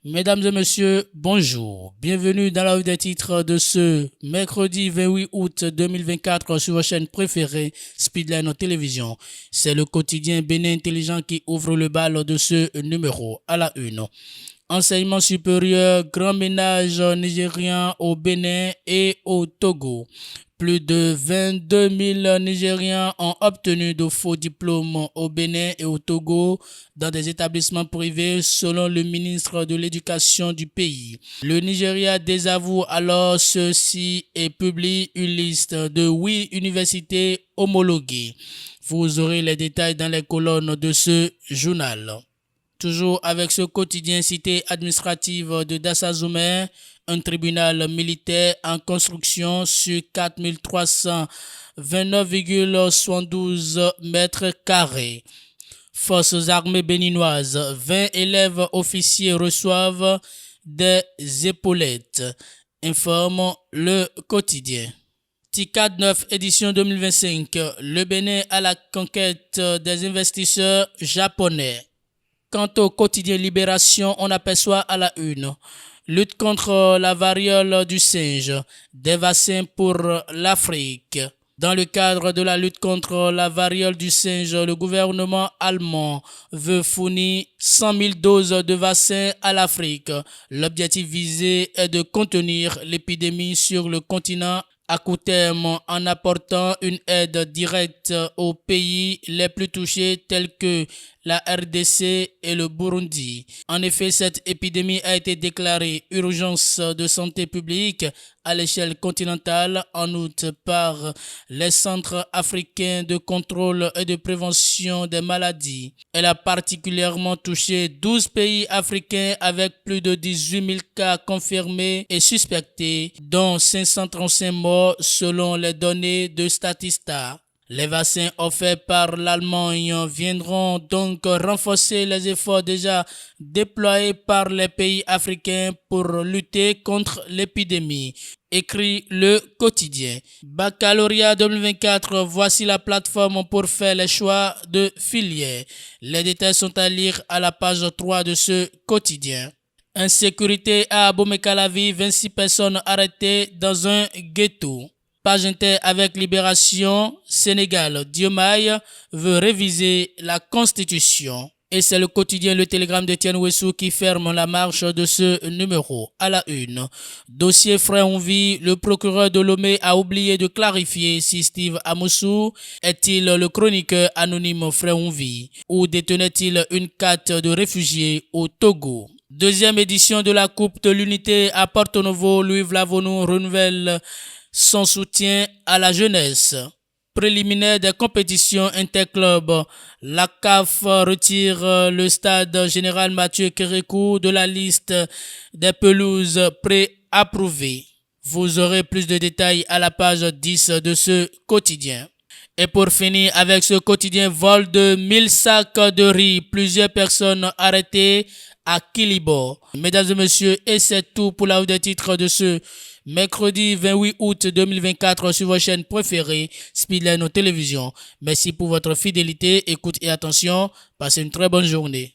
Mesdames et messieurs, bonjour. Bienvenue dans la revue des titres de ce mercredi 28 août 2024 sur votre chaîne préférée, Speedline Télévision. C'est le quotidien Bénin Intelligent qui ouvre le bal de ce numéro à la une. Enseignement supérieur, grand ménage nigérien au Bénin et au Togo. Plus de 22 000 Nigériens ont obtenu de faux diplômes au Bénin et au Togo dans des établissements privés selon le ministre de l'Éducation du pays. Le Nigeria désavoue alors ceci et publie une liste de 8 universités homologuées. Vous aurez les détails dans les colonnes de ce journal. Toujours avec ce quotidien cité administrative de Dassazoumé, un tribunal militaire en construction sur 4329,72 mètres carrés. Forces armées béninoises, 20 élèves officiers reçoivent des épaulettes, informe le quotidien. TICAD 9 édition 2025, le Bénin à la conquête des investisseurs japonais. Quant au quotidien Libération, on aperçoit à la une lutte contre la variole du singe, des vaccins pour l'Afrique. Dans le cadre de la lutte contre la variole du singe, le gouvernement allemand veut fournir 100 000 doses de vaccins à l'Afrique. L'objectif visé est de contenir l'épidémie sur le continent à court terme en apportant une aide directe aux pays les plus touchés tels que la RDC et le Burundi. En effet, cette épidémie a été déclarée urgence de santé publique à l'échelle continentale en août par les centres africains de contrôle et de prévention des maladies. Elle a particulièrement touché 12 pays africains avec plus de 18 000 cas confirmés et suspectés, dont 535 morts selon les données de Statista. Les vaccins offerts par l'Allemagne viendront donc renforcer les efforts déjà déployés par les pays africains pour lutter contre l'épidémie, écrit le quotidien. Baccalauréat 2024, voici la plateforme pour faire les choix de filière. Les détails sont à lire à la page 3 de ce quotidien. Insécurité à Abomey-Calavi, 26 personnes arrêtées dans un ghetto. Page inter avec Libération, Sénégal, Diomaye veut réviser la Constitution. Et c'est le quotidien Le Télégramme d'Etienne Ouessou qui ferme la marche de ce numéro à la une. Dossier Fréonville, le procureur de Lomé a oublié de clarifier si Steve Amoussou est-il le chroniqueur anonyme Fréonville ou détenait-il une carte de réfugié au Togo. Deuxième édition de la Coupe de l'Unité à Porto Novo, Louis Vlavonou renouvelle son soutien à la jeunesse. Préliminaire des compétitions interclubs, la CAF retire le stade général Mathieu Kérékou de la liste des pelouses pré-approuvées. Vous aurez plus de détails à la page 10 de ce quotidien. Et pour finir avec ce quotidien, vol de 1000 sacs de riz, plusieurs personnes arrêtées à Kilibo. Mesdames et messieurs, et c'est tout pour la revue des titres de ce mercredi 28 août 2024 sur votre chaîne préférée, Speedline Télévision. Merci pour votre fidélité, écoute et attention. Passez une très bonne journée.